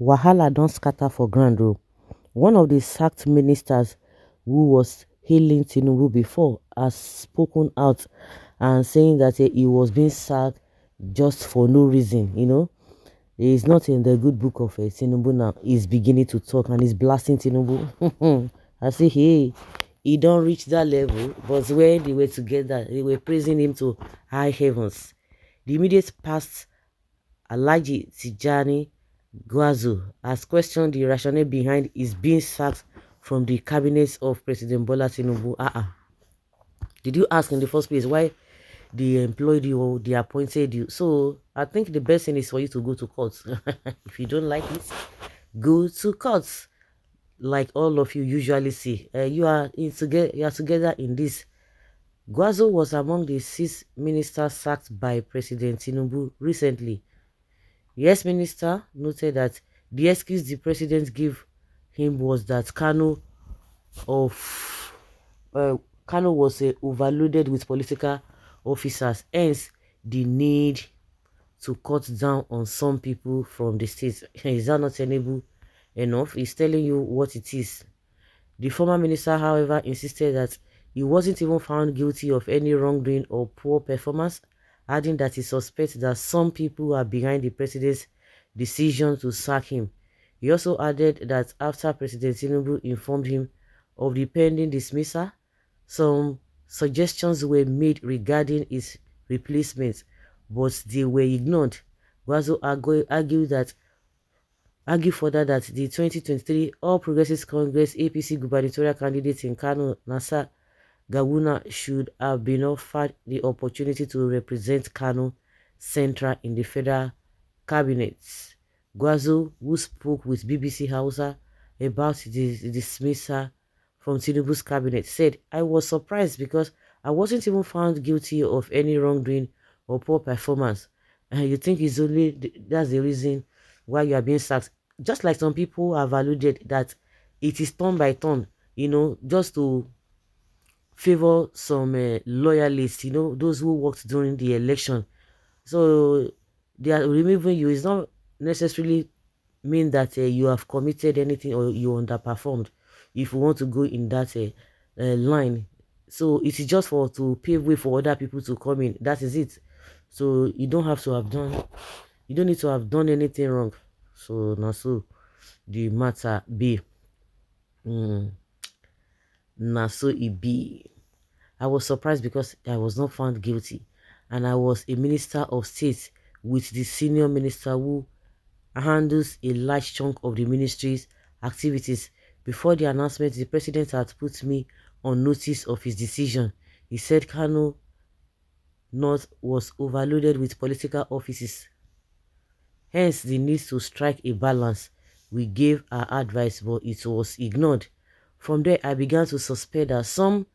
Wahala don't scatter for ground o. One of the sacked ministers who was hailing Tinubu before has spoken out and saying that he was being sacked just for no reason, He is not in the good book of Tinubu now. He's beginning to talk and he's blasting Tinubu. I say, hey, he don't reach that level, but when they were together, they were praising him to high heavens. The immediate past Alhaji Tijani Gwazo has questioned the rationale behind his being sacked from the cabinet of President Bola Tinubu. Did you ask in the first place why they employed you or they appointed you? So I think the best thing is for you to go to court. If you don't like it, go to court. Like all of you usually see, you are together in this. Gwazo was among the 6 ministers sacked by President Tinubu recently. Yes, minister noted that the excuse the president gave him was that of Kano was overloaded with political officers, hence the need to cut down on some people from the state. Is that not enable enough? He's telling you what it is. The former minister, however, insisted that he wasn't even found guilty of any wrongdoing or poor performance, adding that he suspects that some people are behind the president's decision to sack him. He also added that after President Tinubu informed him of the pending dismissal, some suggestions were made regarding his replacement, but they were ignored. Gwazo argued further that the 2023 All Progressives Congress APC gubernatorial candidate in Kano, Nasa Gawuna, should have been offered the opportunity to represent Kano Central in the federal cabinet. Gwazo, who spoke with BBC Hausa about the dismissal from Tinubu's cabinet, said, "I was surprised because I wasn't even found guilty of any wrongdoing or poor performance. And you think that's the reason why you are being sacked?" Just like some people have alluded that it is turn by turn, just to favor some loyalists, those who worked during the election. So they are removing you. It's not necessarily mean that you have committed anything or you underperformed if you want to go in that line. So it is just for to pave way for other people to come in. That is it. So you don't have to have done, you don't need to have done anything wrong. So now so the matter be. Now so it be. I was surprised because I was not found guilty, and I was a minister of state with the senior minister who handles a large chunk of the ministry's activities. Before the announcement, the president had put me on notice of his decision. He said Kano North was overloaded with political offices, hence the need to strike a balance. We gave our advice, but it was ignored. From there, I began to suspect that some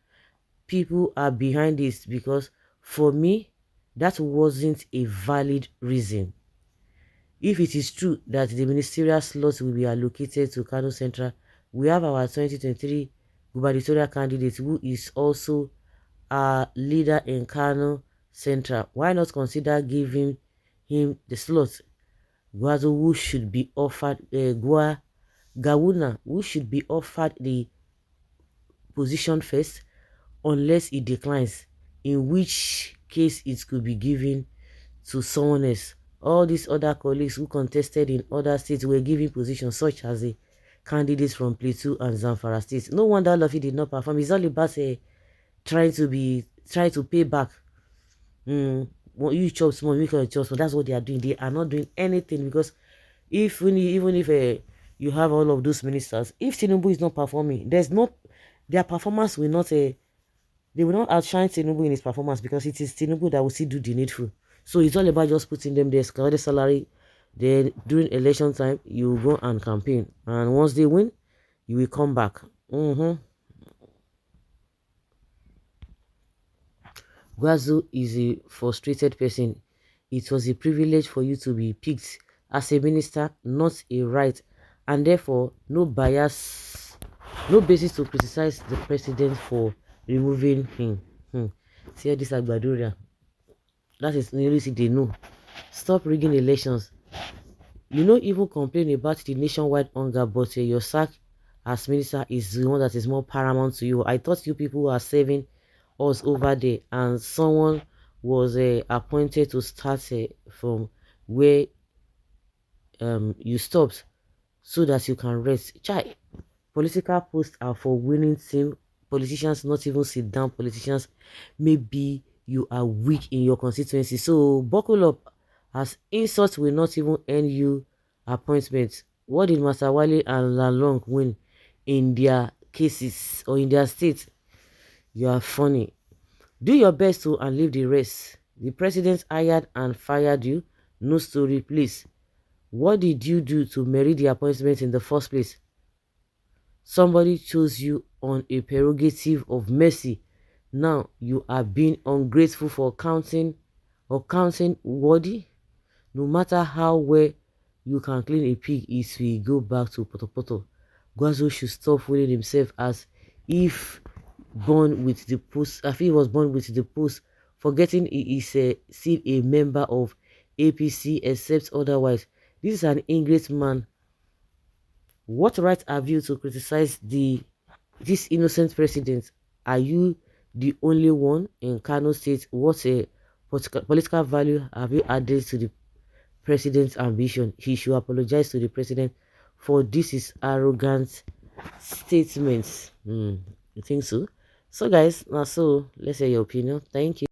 people are behind this, because for me, that wasn't a valid reason. If it is true that the ministerial slots will be allocated to Kano Central, we have our 2023 gubernatorial candidate who is also a leader in Kano Central. Why not consider giving him the slot? Gwazo, who should be offered Gawuna, who should be offered the position first, unless he declines, in which case it could be given to someone else. All these other colleagues who contested in other states were given positions, such as the candidates from Plateau and Zamfara states. No wonder all of you did not perform. It's all about trying to pay back. You chop small, we can chop small. That's what they are doing. They are not doing anything, because even if you have all of those ministers, if Tinubu is not performing, their performance will not they will not outshine Tinubu in his performance, because it is Tinubu that will still do the needful. So it's all about just putting them there, collect the salary. Then during election time, you go and campaign, and once they win, you will come back. Gwazo is a frustrated person. It was a privilege for you to be picked as a minister, not a right, and therefore no basis to criticize the president for removing him. See this Agbadoria. That is the only thing they know. Stop rigging elections. You no even complain about the nationwide hunger, but your sack as minister is the one that is more paramount to you. I thought you people are saving us over there, and someone was appointed to start from where you stopped so that you can rest. Chai, political posts are for winning team. Politicians not even sit down. Politicians, maybe you are weak in your constituency. So buckle up, as insults will not even earn you appointments. What did Masawali and Lalong win in their cases or in their states? You are funny. Do your best to and leave the rest. The president hired and fired you. No story, please. What did you do to merit the appointment in the first place? Somebody chose you on a prerogative of mercy. Now you are being ungrateful for counting worthy. No matter how well you can clean a pig, it will go back to potopoto. Guazo should stop fooling himself as if born with the post. As if he was born with the post, forgetting he is still a member of APC except otherwise. This is an ingrate man. What right have you to criticize this innocent president? Are you the only one in Kano State? What a political value have you added to the president's ambition? He should apologize to the president for this is arrogant statements. You think so? So guys, now so let's hear your opinion. Thank you.